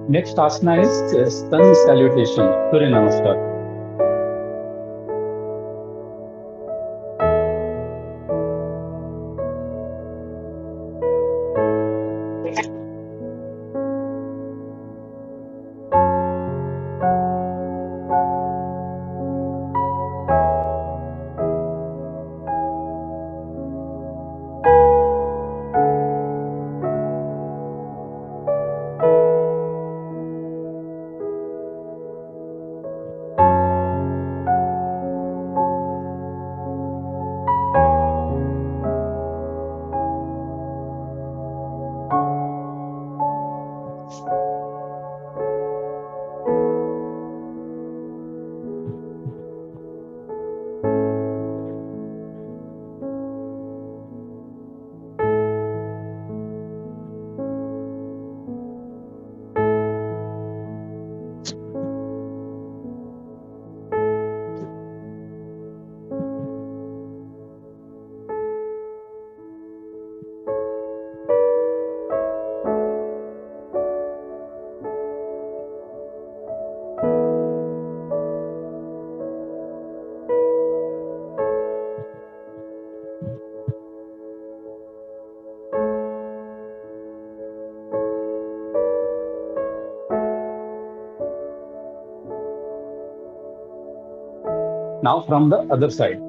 Next asana is sun salutation, Surya Namaskar. Now from the other side.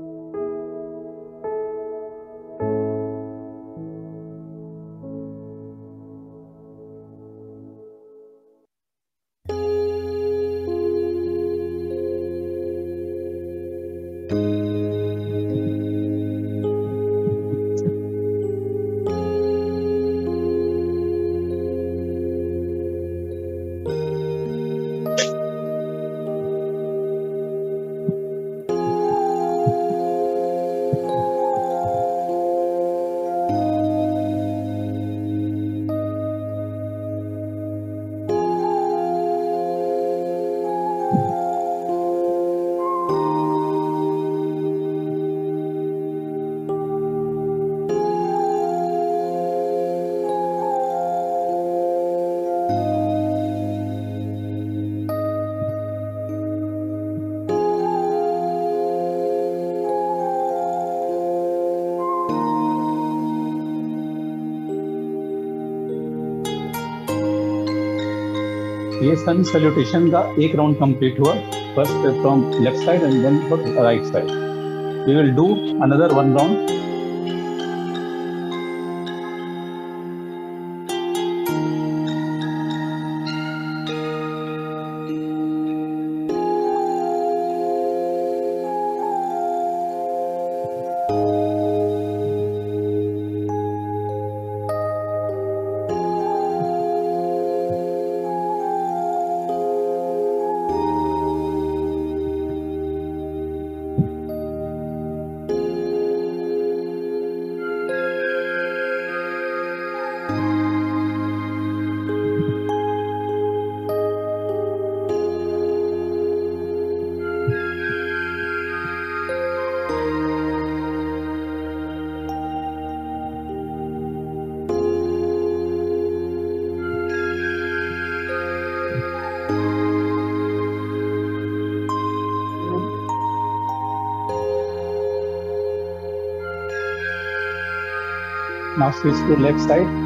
ये सन salutation का एक round complete हुआ, first from left side and then for right side. We will do another one round. Now switch to left side.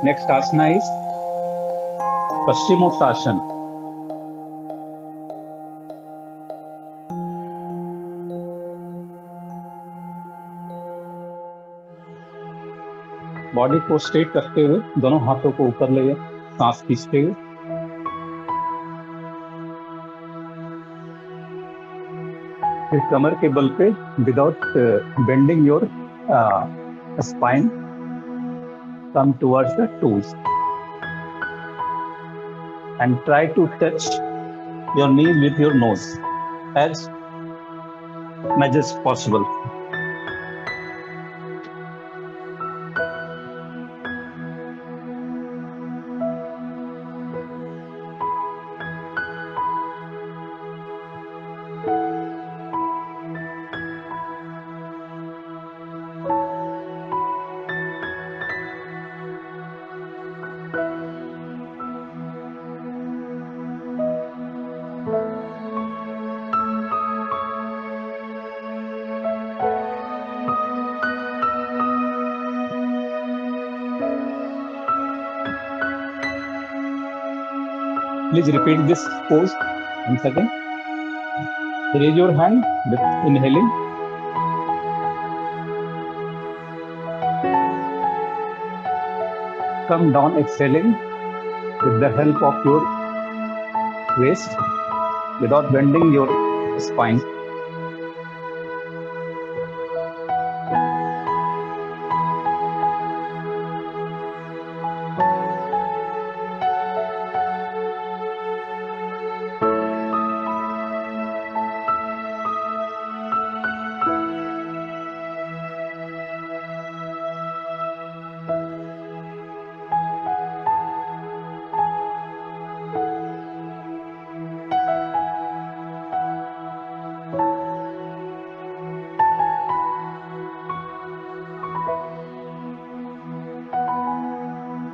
Next asana is Paschimottanasana. Body को straight करते हुए दोनों हाथों को ऊपर ले जाए, सांस खींचते हुए। फिर कमर के बल पे without bending your spine come towards the toes and try to touch your knees with your nose as much as possible. Please repeat this pose once again. Raise your hand with inhaling. Come down exhaling with the help of your waist without bending your spine.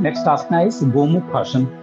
Next asana is Gomukhasana.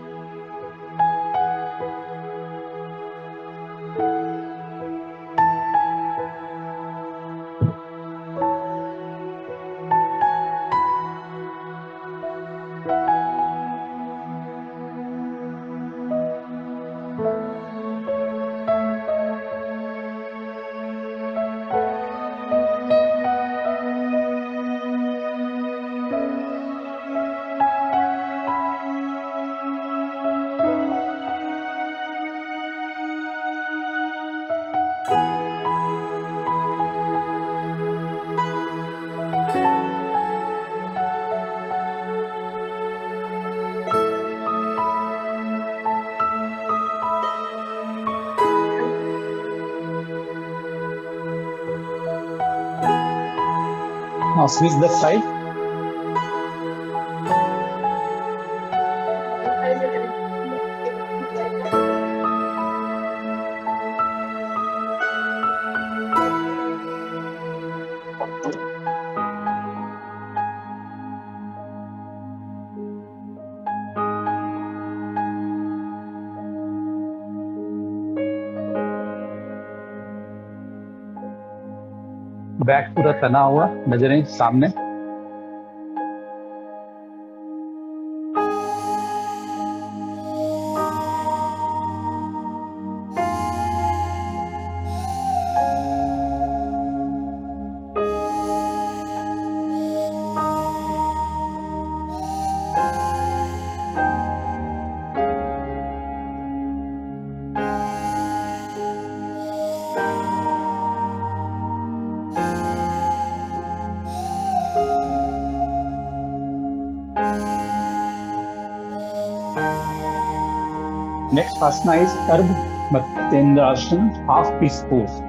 Now switch the side. Back पूरा तना हुआ, नजरें सामने। Next asana is Ardha Matyendrasana, half peace pose.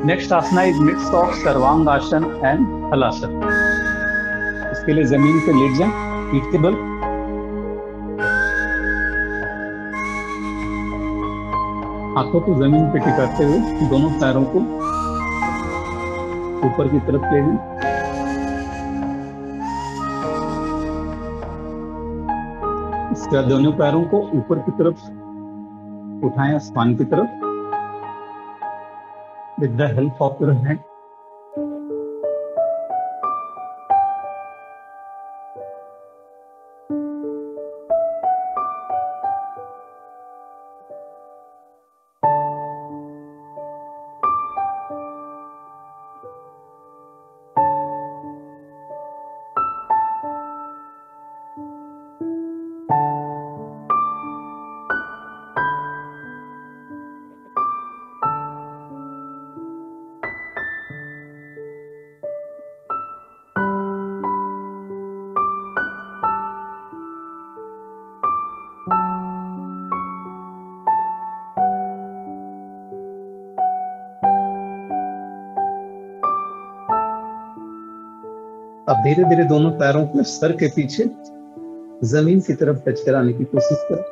Next asana is mix of sarvangasana and halasana. इसके लिए जमीन पे late जाएं, पीठ के बल, हाथों को जमीन पे टिकाते हुए दोनों पैरों को ऊपर की तरफ ले जाएं। इसके बाद दोनों पैरों को ऊपर की तरफ उठाएं, आसमान की तरफ, with the help of your hand. अब धीरे धीरे दोनों पैरों को सर के पीछे जमीन की तरफ टच कराने की कोशिश करें।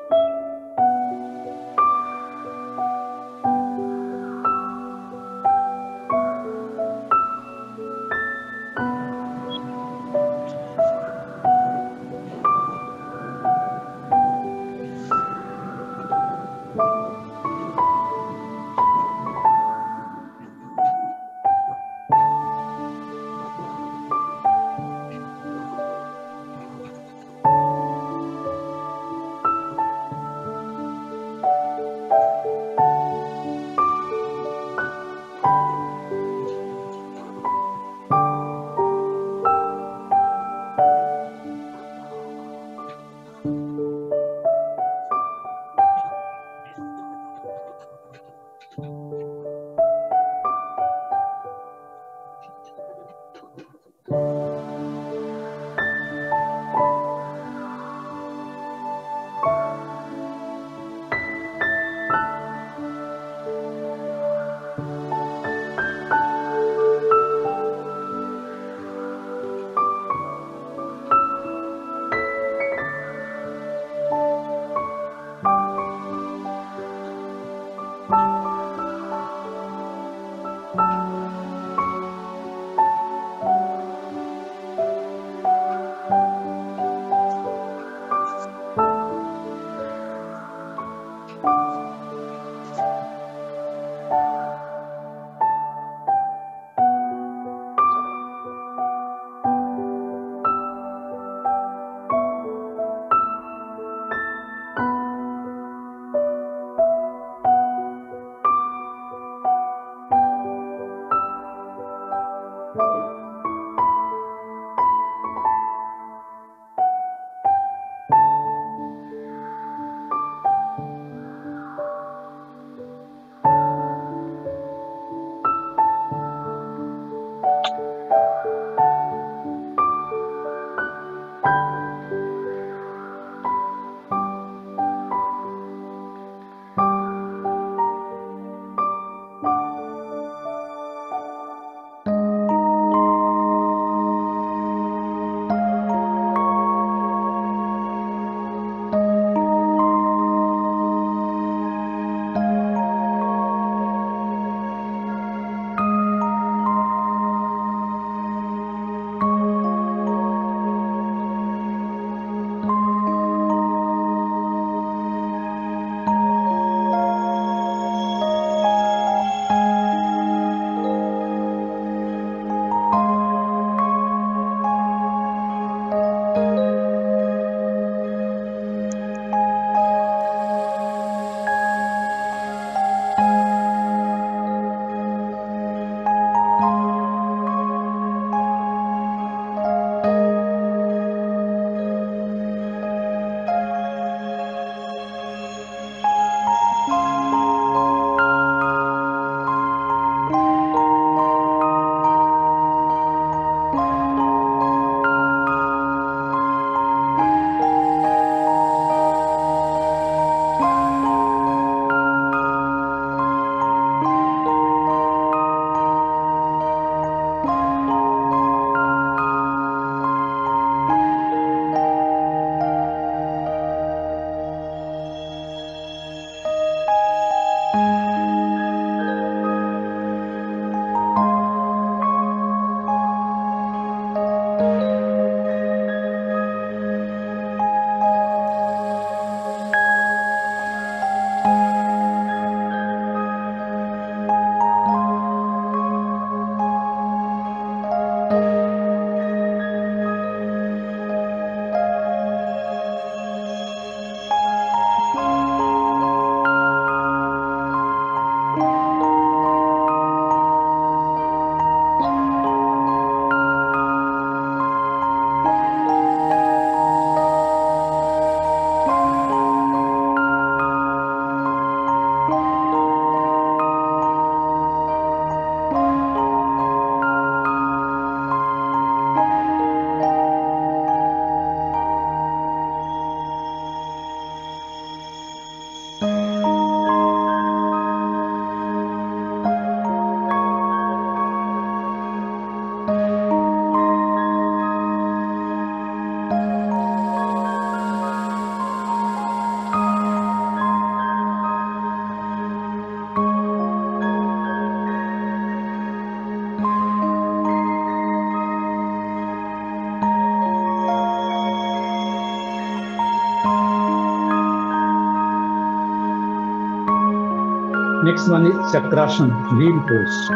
Next one is Chakrasana, wheel pose.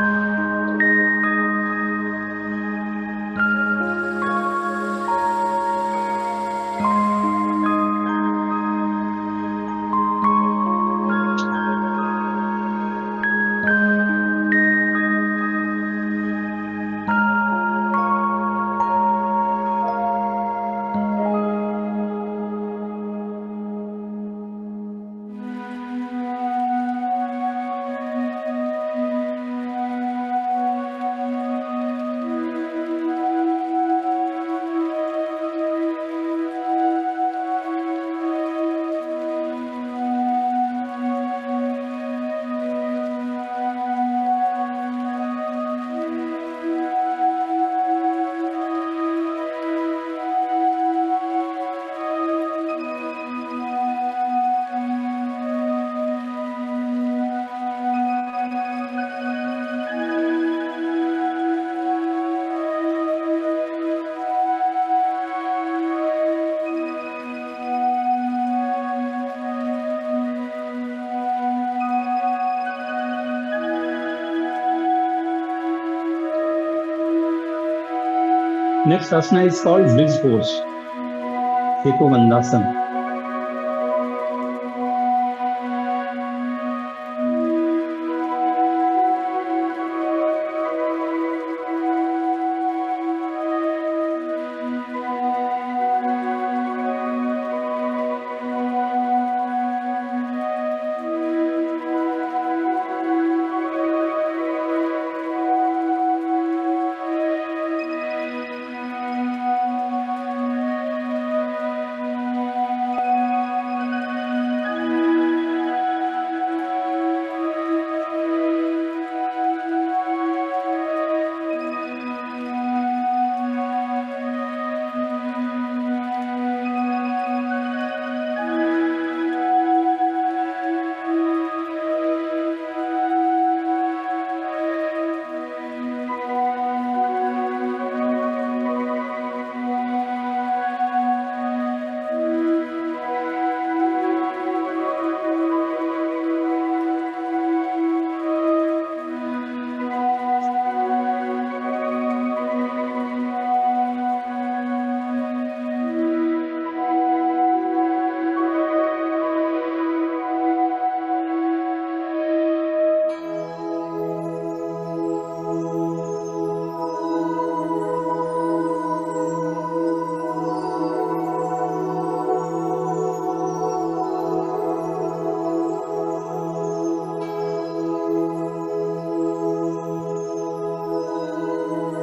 Next asana is called bridge pose, Setu Bandhasana.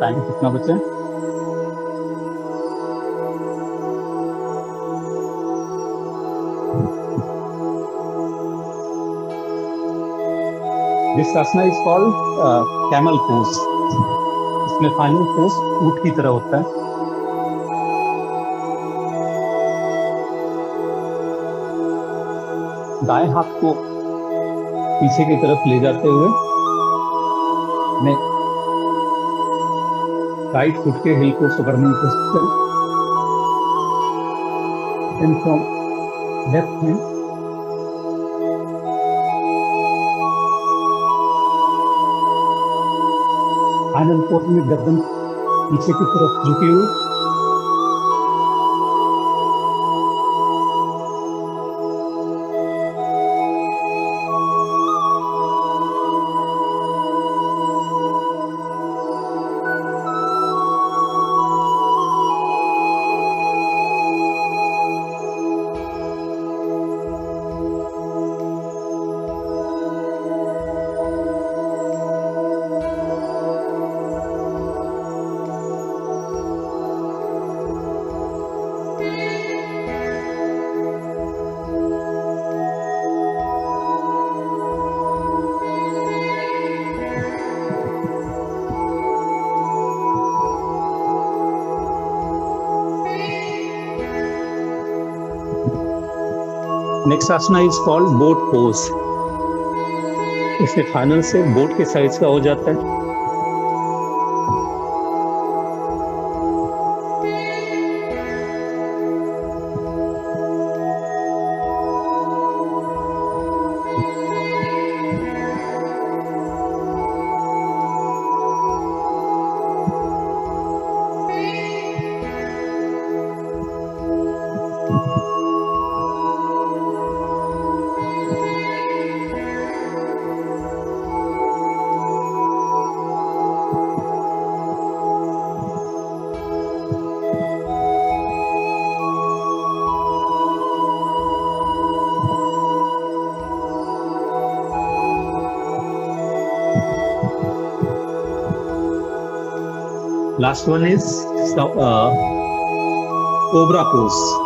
Time कितना बचे? This asana is called camel pose. इसमें फाइनल पोज ऊंट की तरह होता है. दाएं हाथ को पीछे की तरफ ले जाते हुए मैं राइट फुट के हिल को पकड़ने की कोशिश करें. Then from left hand final pose में गर्दन पीछे की तरफ झुकी हुई. Next asana is called boat pose. इसमें फाइनल से बोट के साइज का हो जाता है. Last one is cobra pose.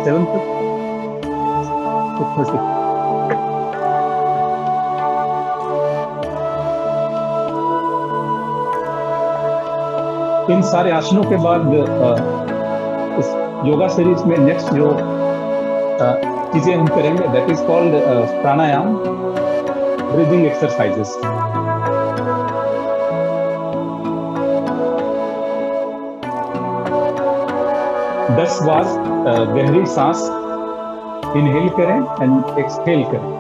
Seventh, 30. इन सारे आसनों के बाद इस योगा सीरीज में नेक्स्ट जो चीजें हम करेंगे that is called pranayama breathing exercises. दस बार गहरी सांस इनहेल करें एंड एक्सहेल करें.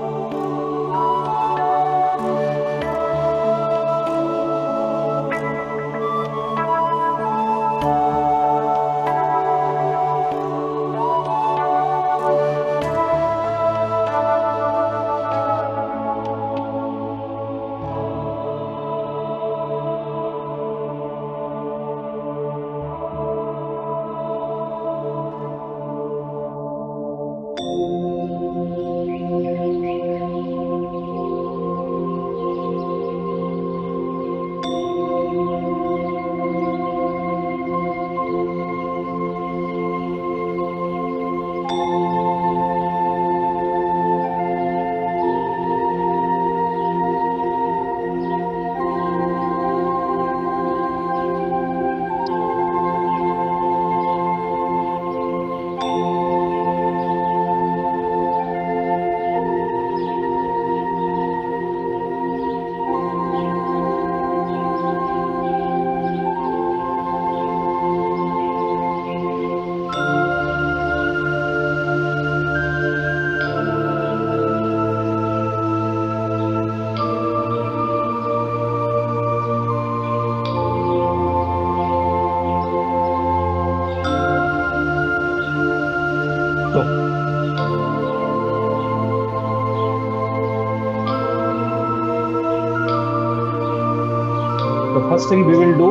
first thing we will do,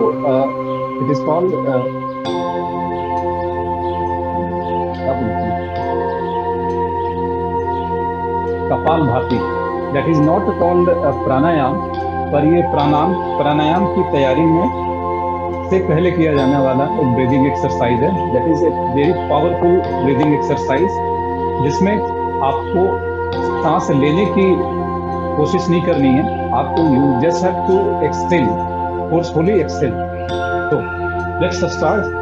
it is called कपाल भाती. That is not called प्राणायाम, पर ये प्राणायाम की तैयारी में से पहले किया जाने वाला एक ब्रीदिंग एक्सरसाइज है. That is a very powerful breathing exercise, जिसमें आपको सांस लेने की कोशिश नहीं करनी है. आपको you just have to exhale, forcefully exhale. तो लेट्स स्टार्ट.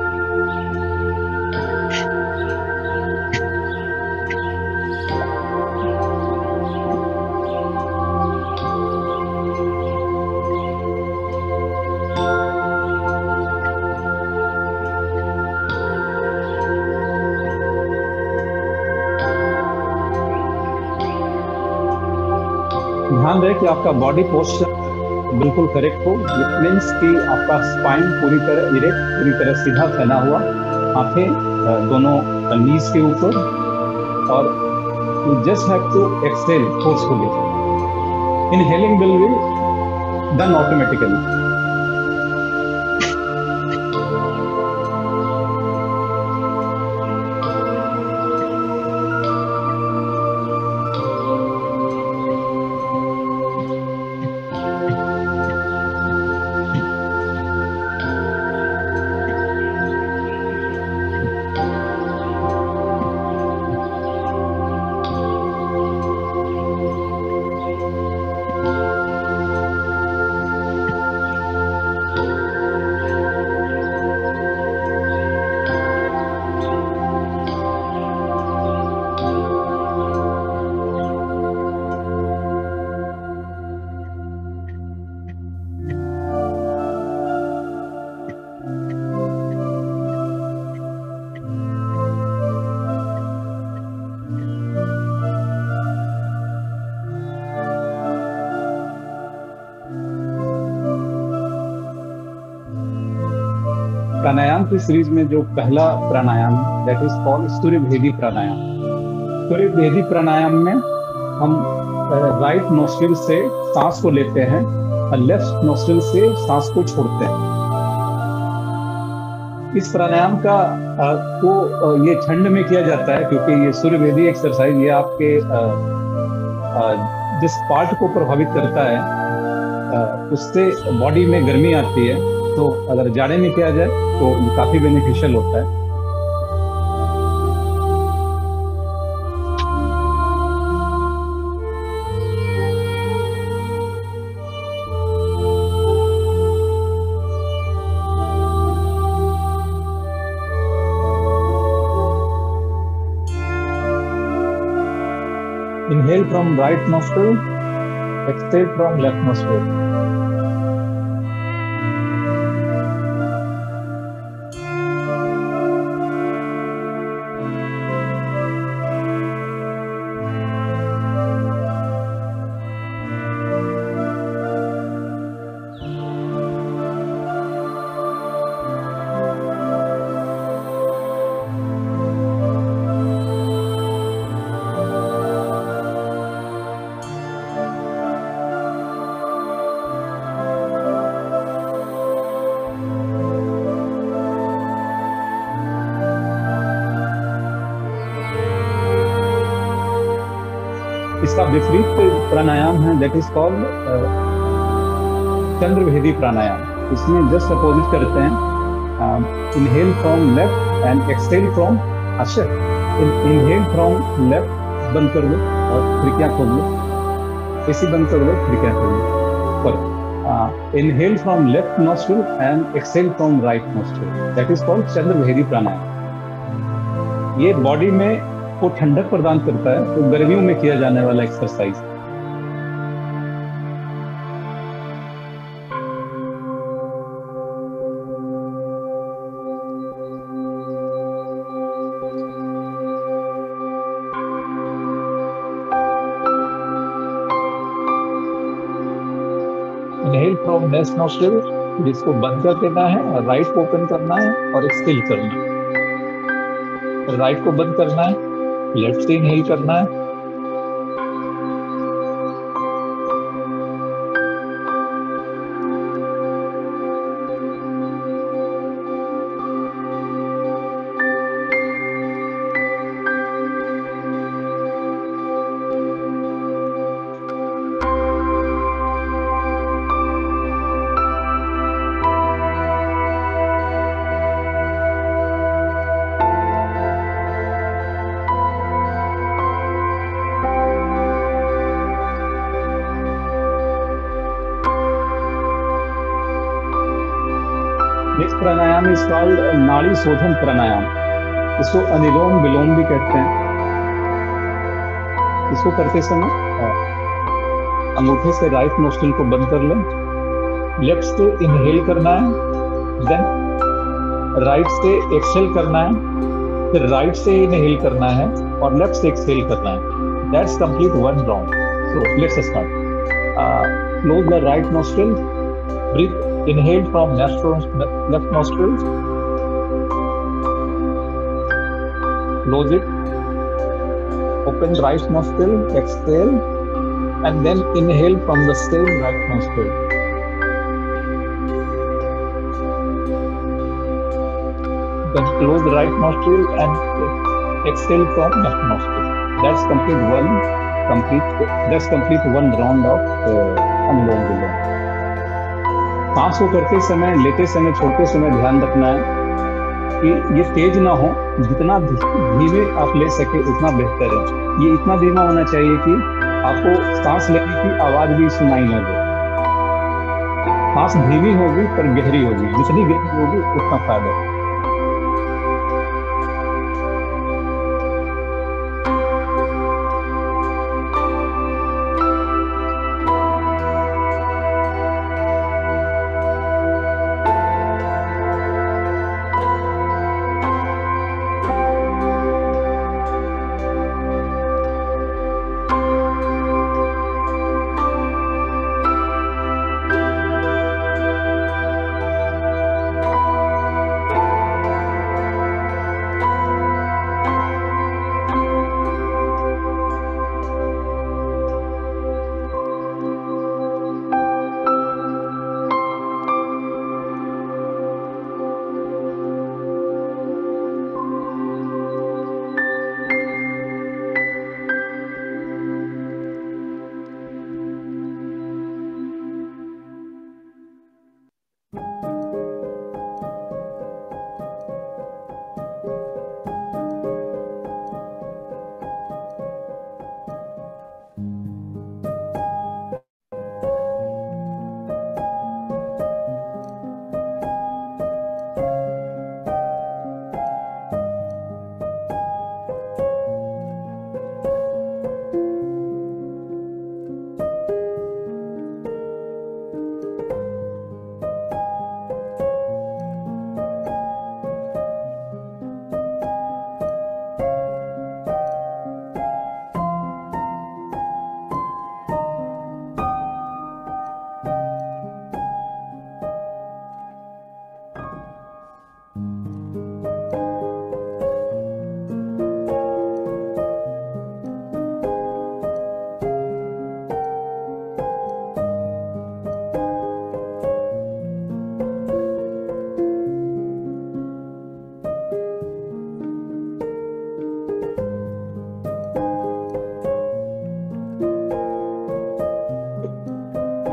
ध्यान रहे कि आपका बॉडी पोस्चर बिल्कुल करेक्ट हो. इट मीन्स कि आपका स्पाइन पूरी तरह इरेक्ट, पूरी तरह सीधा फैला हुआ, आंखें दोनों नीज के ऊपर, और you just have to exhale forcefully. Inhaling will be done automatically. Pranayama की सीरीज में जो पहला pranayama, that is called Suryabhedi pranayama. Suryabhedi pranayama में हम राइट नोस्ट्रिल से सांस को लेते हैं और लेफ्ट नोस्ट्रिल से सांस को छोड़ते हैं. इस प्राणायाम का ये ठंड में किया जाता है, क्योंकि ये सूर्यभेदी एक्सरसाइज ये आपके जिस पार्ट को प्रभावित करता है उससे बॉडी में गर्मी आती है. तो अगर जाड़े में किया जाए तो ये काफी बेनिफिशियल होता है. Inhale from right nostril, exhale from left nostril. इसका विपरीत प्राणायाम है, दैट इज कॉल्ड चंद्रभेदी प्राणायाम. इसमें जस्ट अपोजिट करते हैं. Inhale from left and exhale from inhale from left, बंद कर लो और खिड़कियां खोल लो. ऐसी बंद कर लो, खिड़कियां खोल लो. पर inhale from left nostril and exhale from right nostril, that is called Chandrabhedi pranayama. ये बॉडी में को ठंडक प्रदान करता है. तो गर्मियों में किया जाने वाला exercise. Inhale from left nostril, जिसको बंद कर देना है, राइट को ओपन करना है और एक्सहेल करना है. राइट को बंद करना है, लेफ्ट से इनहेल करना है. प्राणायाम इज कॉल्ड नाड़ी शोधन प्राणायाम। इसको अनुलोम विलोम भी कहते हैं। इसको करते समय अंगूठे से राइट नोस्ट्रिल को बंद कर लें, लेफ्ट से इनहेल करना है, देन राइट से एक्सहेल करना है, फिर राइट से इनहेल करना है और लेफ्ट से एक्सहेल करना है। That's complete one round. So let's start. Close the right nostril, breathe, inhale from left nostril, close it, open right nostril, exhale, and then inhale from the same right nostril. Then close the right nostril and exhale from left nostril. That's complete one round of Anulom Vilom. सांस को करते समय, लेते समय, छोड़ते समय ध्यान रखना है कि ये तेज ना हो। जितना धीमे आप ले सके उतना बेहतर है। ये इतना धीमा होना चाहिए कि आपको सांस लेने की आवाज भी सुनाई न दे। सांस धीमी होगी पर गहरी होगी, जितनी गहरी होगी उतना फायदा है।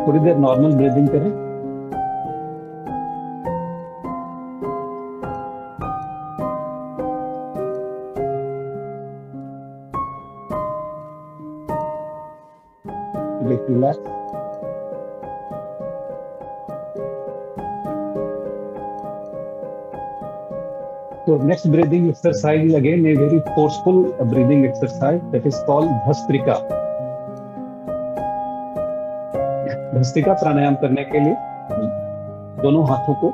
थोड़ी देर नॉर्मल ब्रीदिंग करें। Relax. So next breathing exercise is again a very forceful breathing exercise that is called Bhastrika. Bhastrika pranayama करने के लिए दोनों हाथों को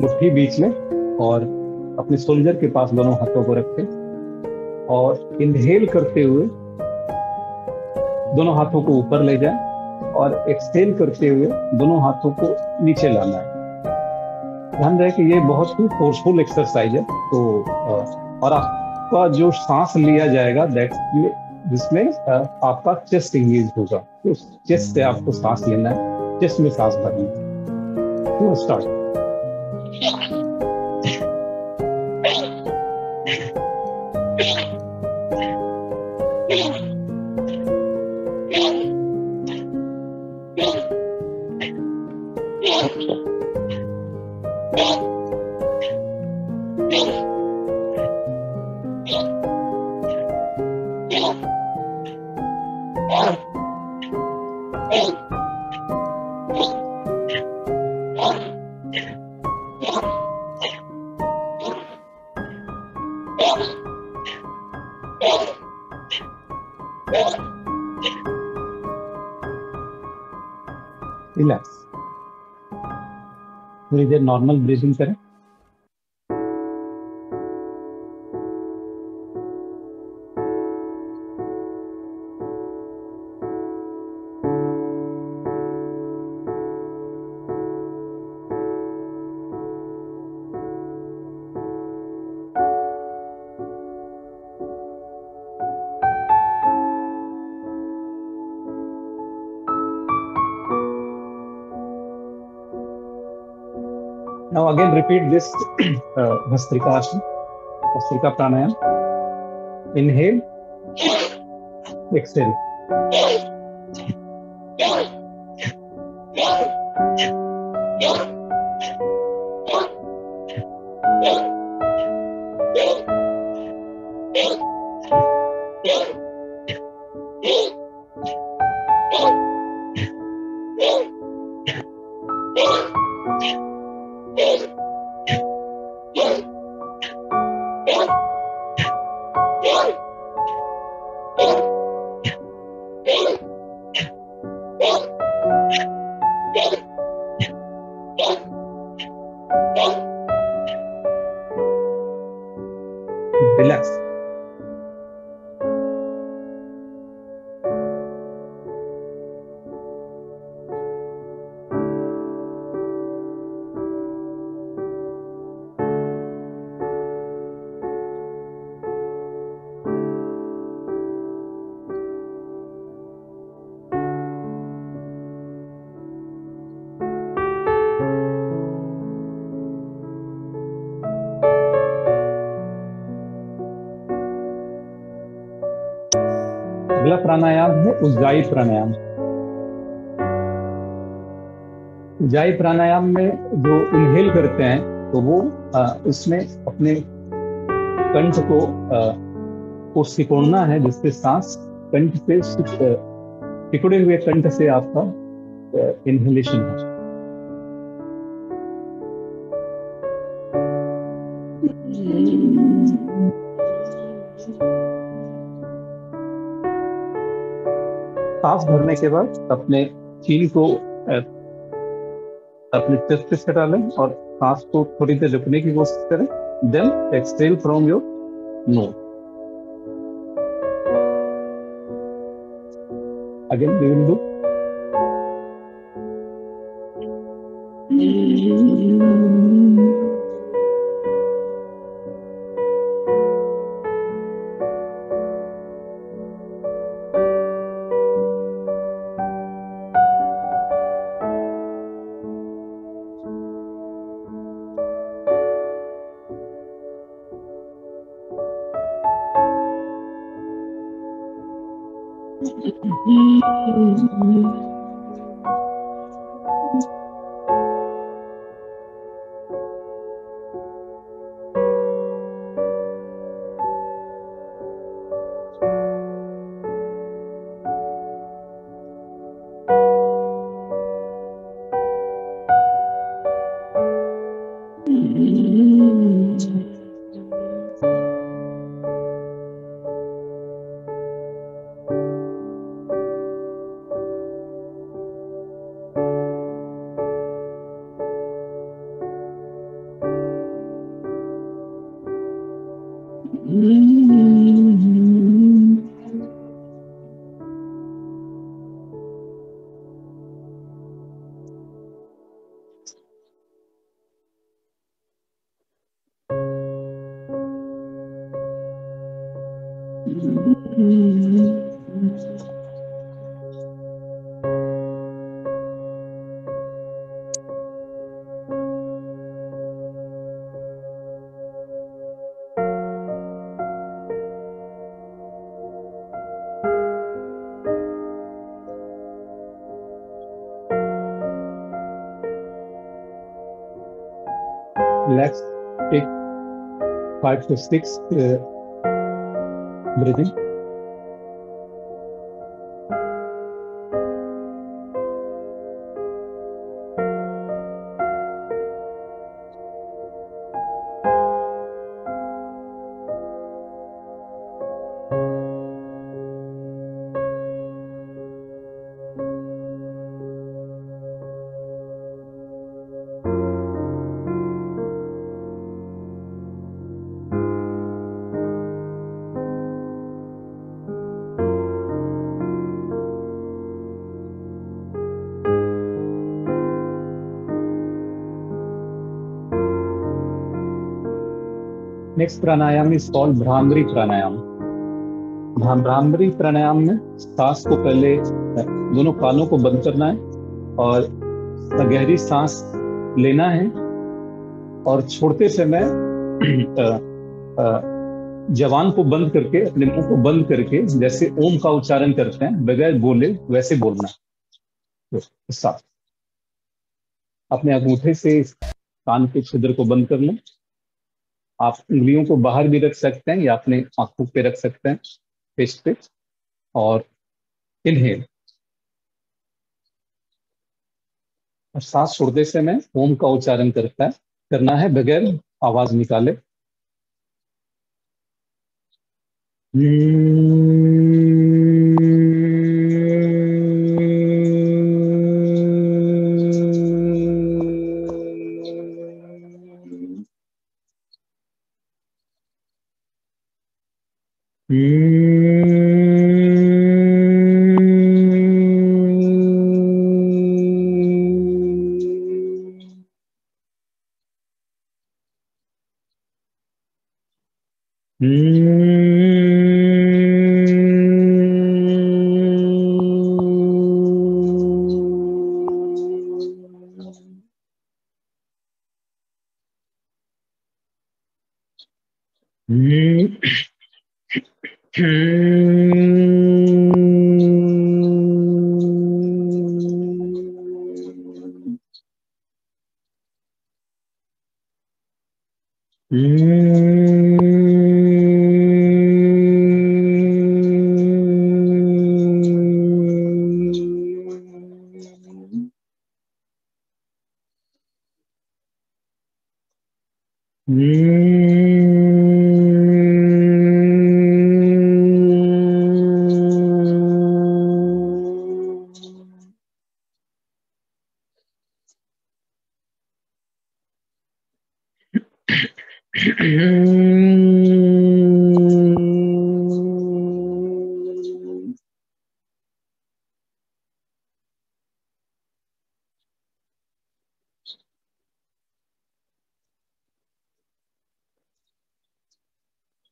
मुट्ठी बीच में और अपने शोल्डर के पास दोनों हाथों को रखें और इनहेल करते हुए दोनों हाथों को ऊपर ले जाएं और एक्सहेल करते हुए दोनों हाथों को नीचे लाना है। ध्यान रहे कि ये बहुत ही फोर्सफुल एक्सरसाइज है। तो और आपका जो सांस लिया जाएगा जिसमें आपका चेस्ट इंगेज होगा, तो चेस्ट से आपको सांस लेना है, चेस्ट में सांस भरनी है। तो स्टार्ट। रिलैक्स, थोड़ी देर नॉर्मल ब्रीथिंग करें। Now again repeat this Bhastrika Asana, Bhastrika Pranayam. Inhale, exhale. Relax. अगला प्राणायाम है उज्जाई प्राणायाम। उज्जाई प्राणायाम में जो इनहेल करते हैं तो वो इसमें अपने कंठ को सिकोड़ना है, जिससे सांस कंठ से सिकुड़े हुए कंठ से आपका इनहेलेशन है। सांस भरने के बाद अपने चीन को अपने चेस्ट पे सटा लें और सांस को थोड़ी देर रुकने की कोशिश करें। Then exhale from your nose. Again we will do. Relax. Take 5 to 6 breathing. Next pranayama is called Bhramari pranayama. Bhramari pranayama में सांस को पहले दोनों कानों को बंद करना है और गहरी सांस लेना है और छोड़ते समय अ, अ, जबान को बंद करके, अपने मुंह को बंद करके, जैसे ओम का उच्चारण करते हैं बगैर बोले वैसे बोलना है। तो साफ अपने अंगूठे से इस कान के छिद्र को बंद कर लें। आप उंगलियों को बाहर भी रख सकते हैं या अपने आंखों पे रख सकते हैं, फेस पे। और इनहेल, और सांस छोड़ते समय ओम का उच्चारण करना है बगैर आवाज निकाले।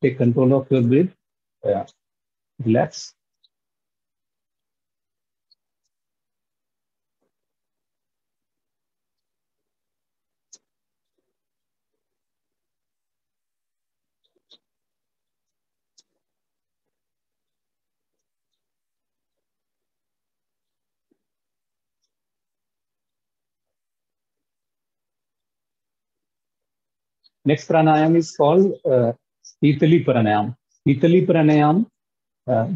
Take control of your breath, relax. Next pranayama is called Sheetali pranayama. Sheetali pranayama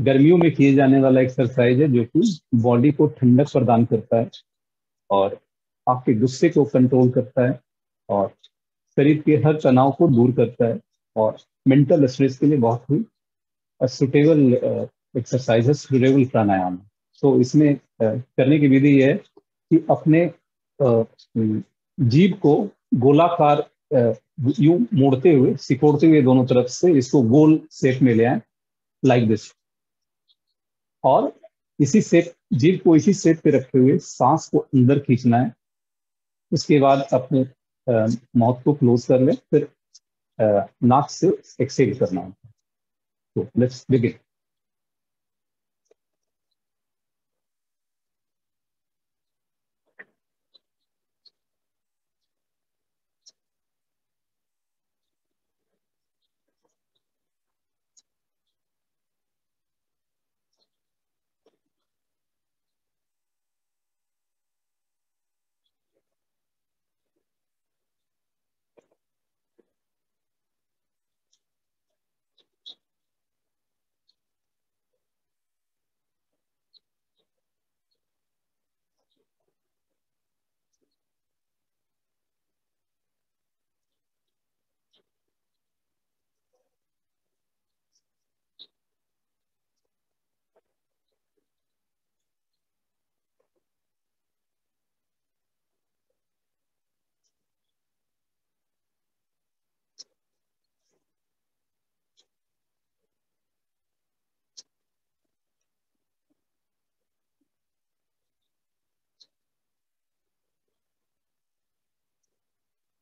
गर्मियों में किए जाने वाला एक्सरसाइज है जो कि बॉडी को ठंडक प्रदान करता है और आपके गुस्से को कंट्रोल करता है और शरीर के हर तनाव को दूर करता है और मेंटल स्ट्रेस के लिए बहुत ही सुटेबल एक्सरसाइज है, सुटेबल प्राणायाम है। तो इसमें करने की विधि ये है कि अपने जीभ को गोलाकार यूं मोड़ते हुए, सिकोड़ते हुए दोनों तरफ से इसको गोल शेप में ले आए, लाइक दिस। और इसी शेप, जीभ को इसी शेप पे रखते हुए सांस को अंदर खींचना है। उसके बाद अपने माउथ को क्लोज कर ले, फिर नाक से एक्सेल करना है। तो लेट्स बिगिन।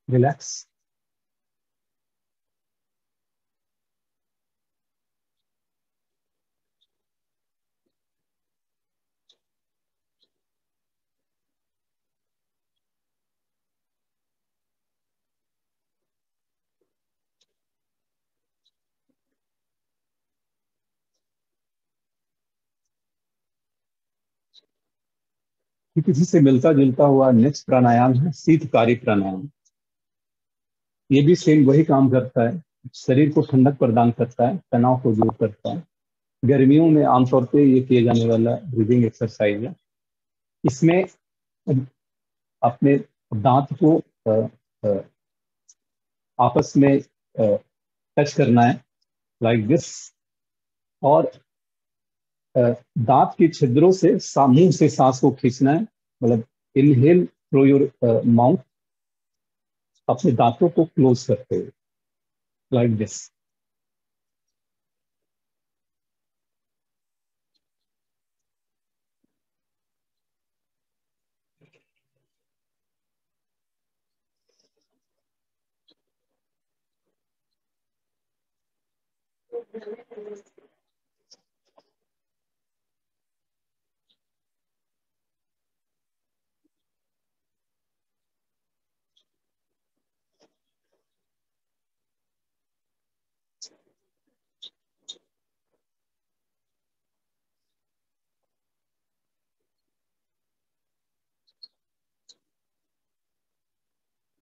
रिलैक्स। ठीक इसी से मिलता जुलता हुआ नेक्स्ट प्राणायाम है शीतकारी प्राणायाम। ये भी सेम वही काम करता है, शरीर को ठंडक प्रदान करता है, तनाव को दूर करता है। गर्मियों में आमतौर पे ये किए जाने वाला ब्रीदिंग एक्सरसाइज है। इसमें अपने दांत को अ, आपस में टच करना है, लाइक दिस, और दांत के छिद्रों से मुंह से सांस को खींचना है, मतलब इनहेल थ्रू योर माउथ, अपने दांतों को क्लोज करते हुए, लाइक दिस।